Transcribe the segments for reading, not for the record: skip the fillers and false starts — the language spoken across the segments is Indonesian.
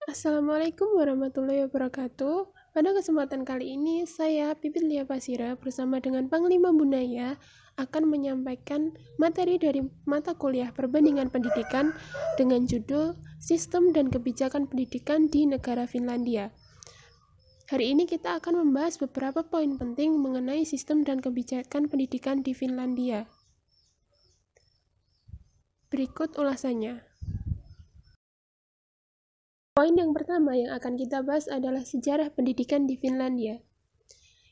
Assalamualaikum warahmatullahi wabarakatuh. Pada kesempatan kali ini, saya Pipit Lia Pasira bersama dengan Panglima Bunaya akan menyampaikan materi dari mata kuliah Perbandingan Pendidikan dengan judul Sistem dan Kebijakan Pendidikan di Negara Finlandia. Hari ini kita akan membahas beberapa poin penting mengenai sistem dan kebijakan pendidikan di Finlandia. Berikut ulasannya. Poin yang pertama yang akan kita bahas adalah sejarah pendidikan di Finlandia.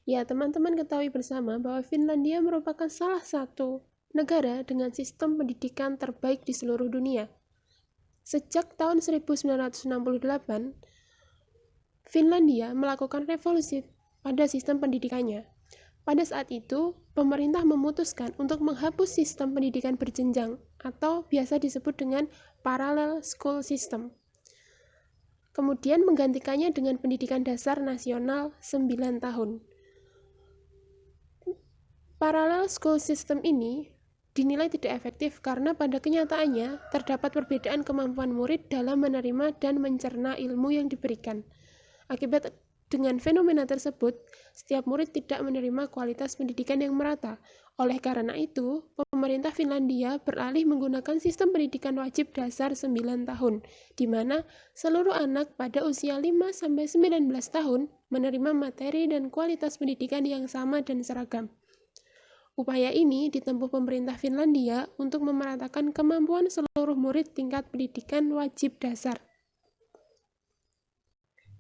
Ya, teman-teman ketahui bersama bahwa Finlandia merupakan salah satu negara dengan sistem pendidikan terbaik di seluruh dunia. Sejak tahun 1968, Finlandia melakukan revolusi pada sistem pendidikannya. Pada saat itu, pemerintah memutuskan untuk menghapus sistem pendidikan berjenjang atau biasa disebut dengan parallel school system. Kemudian menggantikannya dengan pendidikan dasar nasional 9 tahun. Parallel school system ini dinilai tidak efektif karena pada kenyataannya terdapat perbedaan kemampuan murid dalam menerima dan mencerna ilmu yang diberikan. Akibat dengan fenomena tersebut, setiap murid tidak menerima kualitas pendidikan yang merata. Oleh karena itu, pemerintah Finlandia beralih menggunakan sistem pendidikan wajib dasar 9 tahun, di mana seluruh anak pada usia 5-19 tahun menerima materi dan kualitas pendidikan yang sama dan seragam. Upaya ini ditempuh pemerintah Finlandia untuk memeratakan kemampuan seluruh murid tingkat pendidikan wajib dasar.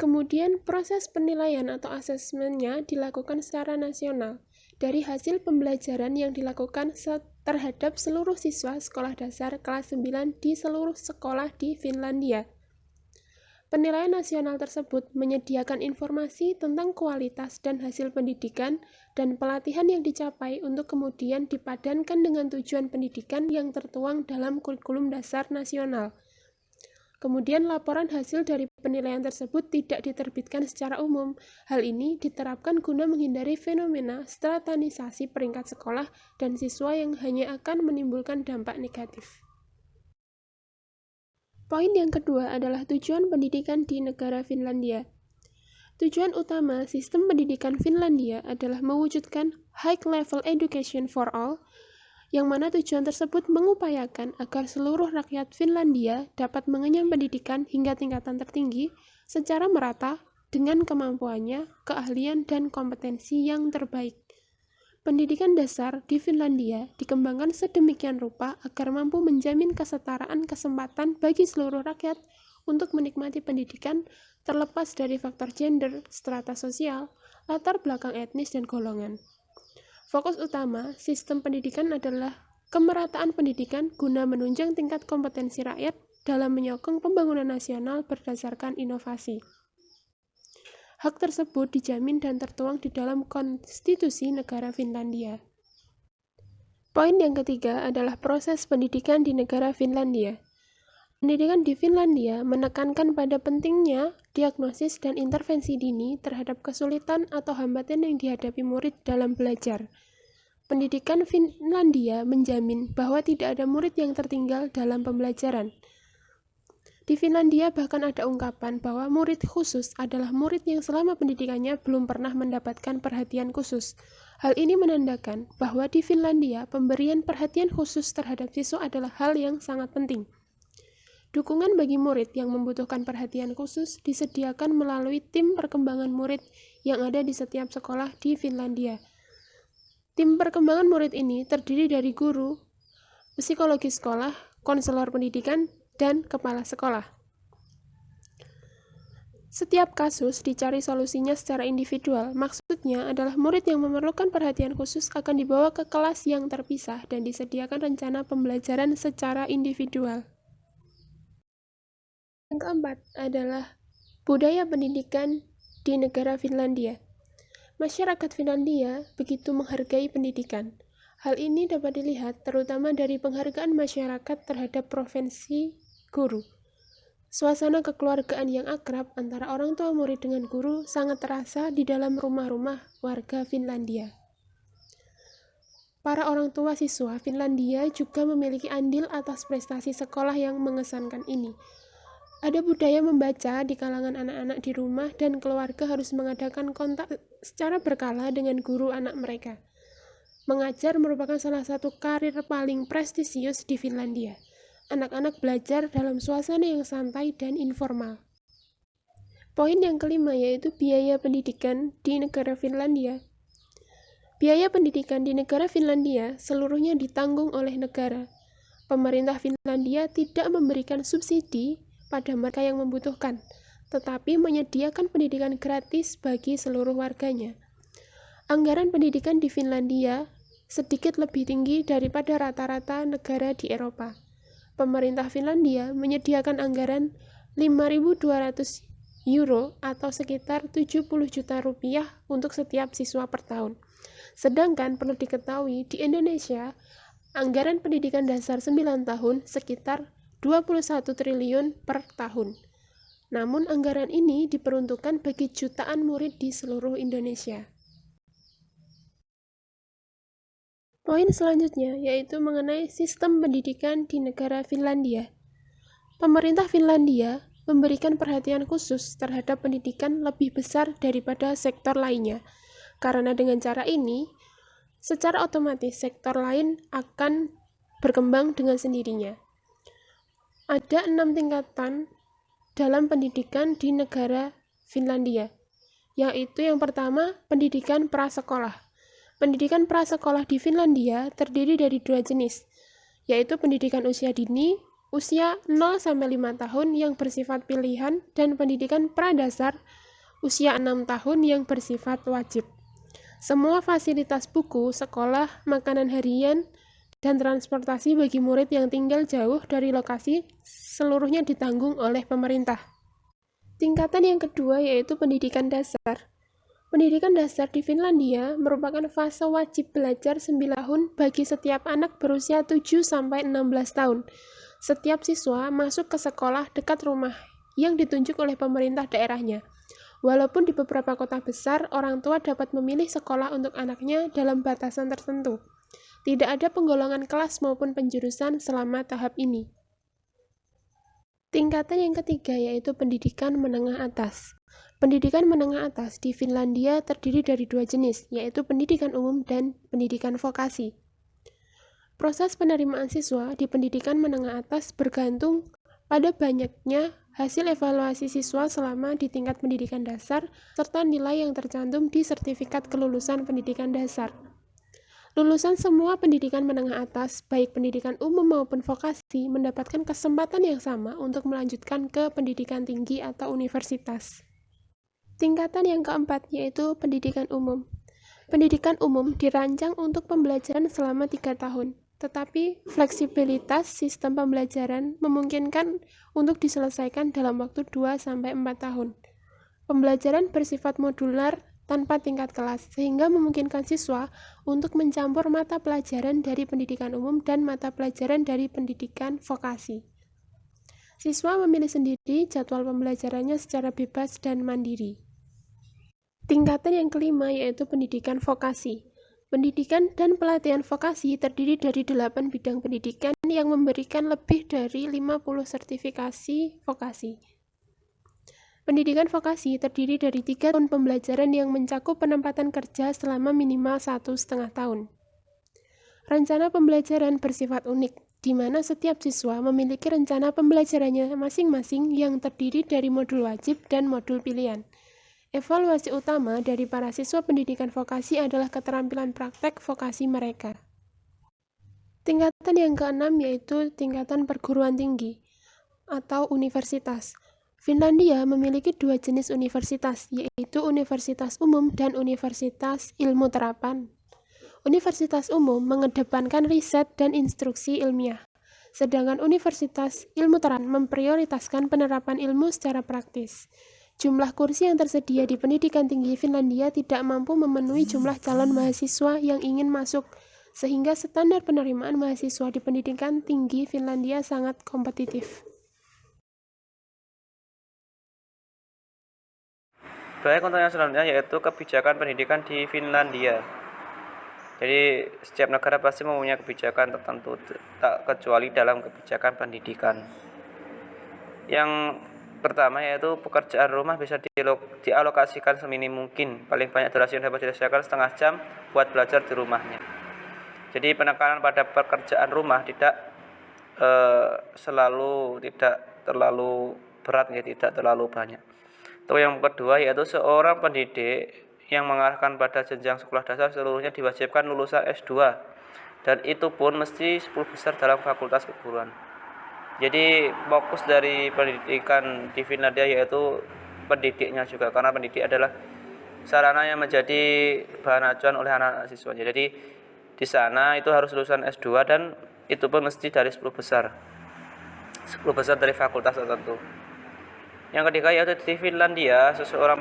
Kemudian proses penilaian atau asesmennya dilakukan secara nasional dari hasil pembelajaran yang dilakukan terhadap seluruh siswa sekolah dasar kelas 9 di seluruh sekolah di Finlandia. Penilaian nasional tersebut menyediakan informasi tentang kualitas dan hasil pendidikan dan pelatihan yang dicapai untuk kemudian dipadankan dengan tujuan pendidikan yang tertuang dalam kurikulum dasar nasional. Kemudian laporan hasil dari penilaian tersebut tidak diterbitkan secara umum. Hal ini diterapkan guna menghindari fenomena stratanisasi peringkat sekolah dan siswa yang hanya akan menimbulkan dampak negatif. Poin yang kedua adalah tujuan pendidikan di negara Finlandia. Tujuan utama sistem pendidikan Finlandia adalah mewujudkan high level education for all, yang mana tujuan tersebut mengupayakan agar seluruh rakyat Finlandia dapat mengenyam pendidikan hingga tingkatan tertinggi secara merata dengan kemampuannya, keahlian, dan kompetensi yang terbaik. Pendidikan dasar di Finlandia dikembangkan sedemikian rupa agar mampu menjamin kesetaraan kesempatan bagi seluruh rakyat untuk menikmati pendidikan terlepas dari faktor gender, strata sosial, latar belakang etnis, dan golongan. Fokus utama sistem pendidikan adalah kemerataan pendidikan guna menunjang tingkat kompetensi rakyat dalam menyokong pembangunan nasional berdasarkan inovasi. Hak tersebut dijamin dan tertuang di dalam konstitusi negara Finlandia. Poin yang ketiga adalah proses pendidikan di negara Finlandia. Pendidikan di Finlandia menekankan pada pentingnya diagnosis dan intervensi dini terhadap kesulitan atau hambatan yang dihadapi murid dalam belajar. Pendidikan Finlandia menjamin bahwa tidak ada murid yang tertinggal dalam pembelajaran. Di Finlandia bahkan ada ungkapan bahwa murid khusus adalah murid yang selama pendidikannya belum pernah mendapatkan perhatian khusus. Hal ini menandakan bahwa di Finlandia pemberian perhatian khusus terhadap siswa adalah hal yang sangat penting. Dukungan bagi murid yang membutuhkan perhatian khusus disediakan melalui tim perkembangan murid yang ada di setiap sekolah di Finlandia. Tim perkembangan murid ini terdiri dari guru, psikologi sekolah, konselor pendidikan, dan kepala sekolah. Setiap kasus dicari solusinya secara individual. Maksudnya adalah murid yang memerlukan perhatian khusus akan dibawa ke kelas yang terpisah dan disediakan rencana pembelajaran secara individual. Yang keempat adalah budaya pendidikan di negara Finlandia. Masyarakat Finlandia begitu menghargai pendidikan. Hal ini dapat dilihat terutama dari penghargaan masyarakat terhadap profesi guru. Suasana kekeluargaan yang akrab antara orang tua murid dengan guru sangat terasa di dalam rumah-rumah warga Finlandia. Para orang tua siswa Finlandia juga memiliki andil atas prestasi sekolah yang mengesankan ini. Ada budaya membaca di kalangan anak-anak di rumah dan keluarga harus mengadakan kontak secara berkala dengan guru anak mereka. Mengajar merupakan salah satu karir paling prestisius di Finlandia. Anak-anak belajar dalam suasana yang santai dan informal. Poin yang kelima yaitu biaya pendidikan di negara Finlandia. Biaya pendidikan di negara Finlandia seluruhnya ditanggung oleh negara. Pemerintah Finlandia tidak memberikan subsidi pada mereka yang membutuhkan, tetapi menyediakan pendidikan gratis bagi seluruh warganya. Anggaran pendidikan di Finlandia sedikit lebih tinggi daripada rata-rata negara di Eropa. Pemerintah Finlandia menyediakan anggaran 5.200 euro atau sekitar 70 juta rupiah untuk setiap siswa per tahun. Sedangkan perlu diketahui di Indonesia, anggaran pendidikan dasar 9 tahun sekitar 21 triliun per tahun. Namun anggaran ini diperuntukkan bagi jutaan murid di seluruh Indonesia. Poin selanjutnya yaitu mengenai sistem pendidikan di negara Finlandia. Pemerintah Finlandia memberikan perhatian khusus terhadap pendidikan lebih besar daripada sektor lainnya, karena dengan cara ini, secara otomatis sektor lain akan berkembang dengan sendirinya. Ada 6 tingkatan dalam pendidikan di negara Finlandia, yaitu yang pertama, pendidikan prasekolah. Pendidikan prasekolah di Finlandia terdiri dari 2 jenis, yaitu pendidikan usia dini, usia 0-5 tahun yang bersifat pilihan, dan pendidikan pradasar, usia 6 tahun yang bersifat wajib. Semua fasilitas buku, sekolah, makanan harian, dan transportasi bagi murid yang tinggal jauh dari lokasi seluruhnya ditanggung oleh pemerintah. Tingkatan yang kedua yaitu pendidikan dasar. Pendidikan dasar di Finlandia merupakan fase wajib belajar 9 tahun bagi setiap anak berusia 7-16 tahun. Setiap siswa masuk ke sekolah dekat rumah yang ditunjuk oleh pemerintah daerahnya. Walaupun di beberapa kota besar, orang tua dapat memilih sekolah untuk anaknya dalam batasan tertentu. Tidak ada penggolongan kelas maupun penjurusan selama tahap ini. Tingkatan yang ketiga yaitu pendidikan menengah atas. Pendidikan menengah atas di Finlandia terdiri dari 2 jenis, yaitu pendidikan umum dan pendidikan vokasi. Proses penerimaan siswa di pendidikan menengah atas bergantung pada banyaknya hasil evaluasi siswa selama di tingkat pendidikan dasar, serta nilai yang tercantum di sertifikat kelulusan pendidikan dasar. Lulusan semua pendidikan menengah atas, baik pendidikan umum maupun vokasi, mendapatkan kesempatan yang sama untuk melanjutkan ke pendidikan tinggi atau universitas. Tingkatan yang keempat yaitu pendidikan umum. Pendidikan umum dirancang untuk pembelajaran selama 3 tahun, tetapi fleksibilitas sistem pembelajaran memungkinkan untuk diselesaikan dalam waktu 2-4 tahun. Pembelajaran bersifat modular tanpa tingkat kelas, sehingga memungkinkan siswa untuk mencampur mata pelajaran dari pendidikan umum dan mata pelajaran dari pendidikan vokasi. Siswa memilih sendiri jadwal pembelajarannya secara bebas dan mandiri. Tingkatan yang kelima yaitu pendidikan vokasi. Pendidikan dan pelatihan vokasi terdiri dari 8 bidang pendidikan yang memberikan lebih dari 50 sertifikasi vokasi. Pendidikan vokasi terdiri dari 3 tahun pembelajaran yang mencakup penempatan kerja selama minimal 1,5 tahun. Rencana pembelajaran bersifat unik, di mana setiap siswa memiliki rencana pembelajarannya masing-masing yang terdiri dari modul wajib dan modul pilihan. Evaluasi utama dari para siswa pendidikan vokasi adalah keterampilan praktek vokasi mereka. Tingkatan yang keenam yaitu tingkatan perguruan tinggi atau universitas. Finlandia memiliki 2 jenis universitas, yaitu universitas umum dan universitas ilmu terapan. Universitas umum mengedepankan riset dan instruksi ilmiah, sedangkan universitas ilmu terapan memprioritaskan penerapan ilmu secara praktis. Jumlah kursi yang tersedia di pendidikan tinggi Finlandia tidak mampu memenuhi jumlah calon mahasiswa yang ingin masuk, sehingga standar penerimaan mahasiswa di pendidikan tinggi Finlandia sangat kompetitif. Baik, untuk yang selanjutnya yaitu kebijakan pendidikan di Finlandia. Jadi setiap negara pasti mempunyai kebijakan tertentu, tak kecuali dalam kebijakan pendidikan. Yang pertama yaitu pekerjaan rumah bisa dialokasikan seminim mungkin. Paling banyak durasi yang dapat diselesaikan setengah jam buat belajar di rumahnya. Jadi penekanan pada pekerjaan rumah tidak terlalu berat, ya, tidak terlalu banyak. Untuk yang kedua yaitu seorang pendidik yang mengarahkan pada jenjang sekolah dasar seluruhnya diwajibkan lulusan S2, dan itu pun mesti 10 besar dalam fakultas keguruan. Jadi fokus dari pendidikan di Finlandia yaitu pendidiknya juga, karena pendidik adalah sarana yang menjadi bahan acuan oleh anak-anak siswanya. Jadi di sana itu harus lulusan S2 dan itu pun mesti dari 10 besar dari fakultas tertentu. Yang ketiga yaitu di Finlandia seorang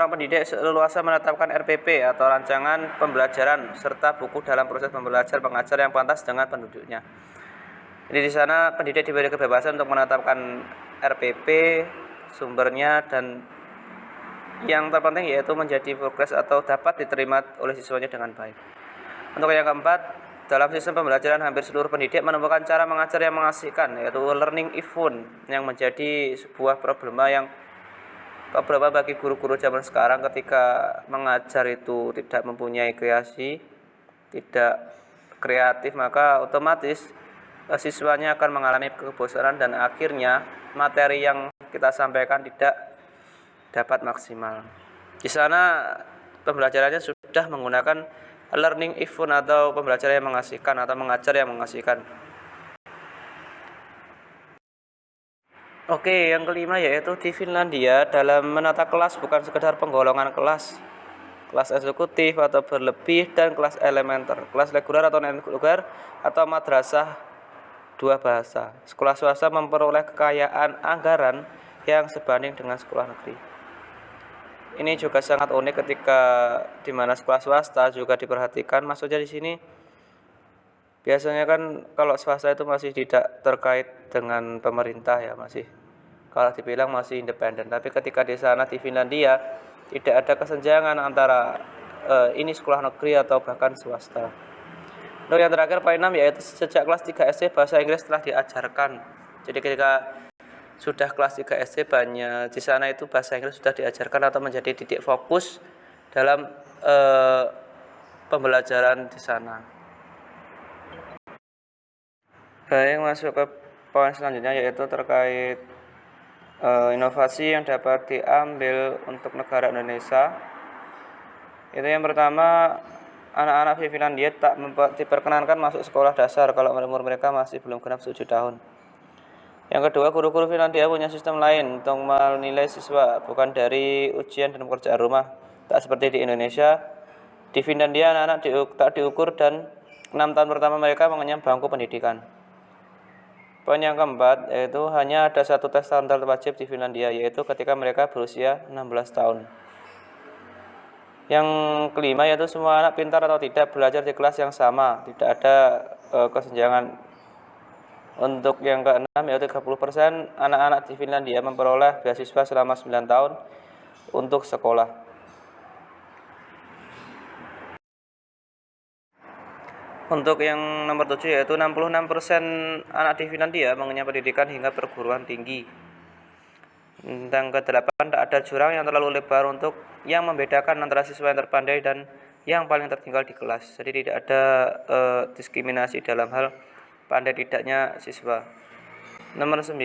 pendidik leluasa menetapkan RPP atau rancangan pembelajaran serta buku dalam proses pembelajar mengajar yang pantas dengan penduduknya. Jadi di sana pendidik diberi kebebasan untuk menetapkan RPP, sumbernya, dan yang terpenting yaitu menjadi progres atau dapat diterima oleh siswanya dengan baik. Untuk yang keempat, dalam sistem pembelajaran hampir seluruh pendidik menemukan cara mengajar yang mengasihkan, yaitu learning if fun, yang menjadi sebuah problema bagi guru-guru zaman sekarang ketika mengajar itu tidak mempunyai kreasi, tidak kreatif, maka otomatis siswanya akan mengalami kebosanan dan akhirnya materi yang kita sampaikan tidak dapat maksimal. Di sana pembelajarannya sudah menggunakan learning if fun atau pembelajaran yang mengasihkan atau mengajar yang mengasihkan. Oke, yang kelima yaitu di Finlandia dalam menata kelas bukan sekedar penggolongan kelas eksekutif atau berlebih dan kelas elementer, kelas reguler atau non-reguler atau madrasah dua bahasa. Sekolah swasta memperoleh kekayaan anggaran yang sebanding dengan sekolah negeri. Ini juga sangat unik ketika di mana sekolah swasta juga diperhatikan. Maksudnya di sini biasanya kan kalau swasta itu masih tidak terkait dengan pemerintah, ya, masih kalau dibilang masih independen. Tapi ketika di sana di Finlandia tidak ada kesenjangan antara ini sekolah negeri atau bahkan swasta. Untuk yang terakhir poin 6 yaitu sejak kelas 3 SD bahasa Inggris telah diajarkan. Jadi ketika sudah kelas 3 SD banyak di sana itu bahasa Inggris sudah diajarkan atau menjadi titik fokus dalam pembelajaran di sana. Baik, masuk ke poin selanjutnya yaitu terkait inovasi yang dapat diambil untuk negara Indonesia. Itu yang pertama, anak-anak di Finlandia tak diperkenankan masuk sekolah dasar kalau umur mereka masih belum genap 7 tahun. Yang kedua, guru-guru Finlandia punya sistem lain untuk menilai siswa, bukan dari ujian dan pekerjaan rumah. Tak seperti di Indonesia, di Finlandia anak-anak tak diukur dan 6 tahun pertama mereka mengenyam bangku pendidikan. Poin yang keempat, yaitu hanya ada satu tes standar wajib di Finlandia, yaitu ketika mereka berusia 16 tahun. Yang kelima yaitu semua anak pintar atau tidak belajar di kelas yang sama, tidak ada kesenjangan. Untuk yang keenam yaitu 30% anak-anak di Finlandia memperoleh beasiswa selama 9 tahun untuk sekolah. Untuk yang nomor 7 yaitu 66% anak di Finlandia mengenyam pendidikan hingga perguruan tinggi. Dan ke-8, tak ada jurang yang terlalu lebar untuk yang membedakan antara siswa yang terpandai dan yang paling tertinggal di kelas. Jadi tidak ada diskriminasi dalam hal pandai tidaknya siswa. Nomor 9,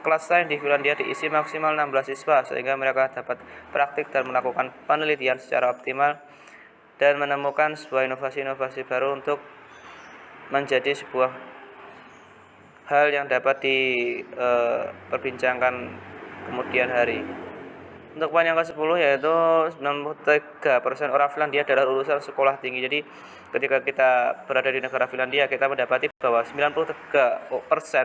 kelas sains di Finlandia diisi maksimal 16 siswa sehingga mereka dapat praktik dan melakukan penelitian secara optimal dan menemukan sebuah inovasi-inovasi baru untuk menjadi sebuah hal yang dapat diperbincangkan kemudian hari. Untuk poin yang ke-10 yaitu 93% orang Finlandia adalah lulusan sekolah tinggi. Jadi ketika kita berada di negara Finlandia, kita mendapati bahwa 93%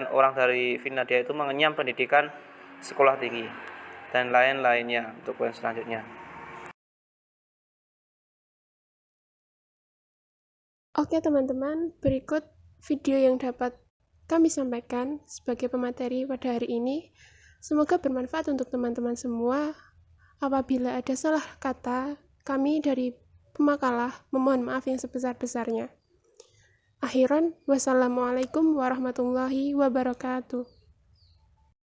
orang dari Finlandia itu mengenyam pendidikan sekolah tinggi dan lain-lainnya. Untuk poin selanjutnya. Oke teman-teman, berikut video yang dapat kami sampaikan sebagai pemateri pada hari ini. Semoga bermanfaat untuk teman-teman semua. Apabila ada salah kata, kami dari Pemakalah memohon maaf yang sebesar-besarnya. Akhiran, wassalamualaikum warahmatullahi wabarakatuh.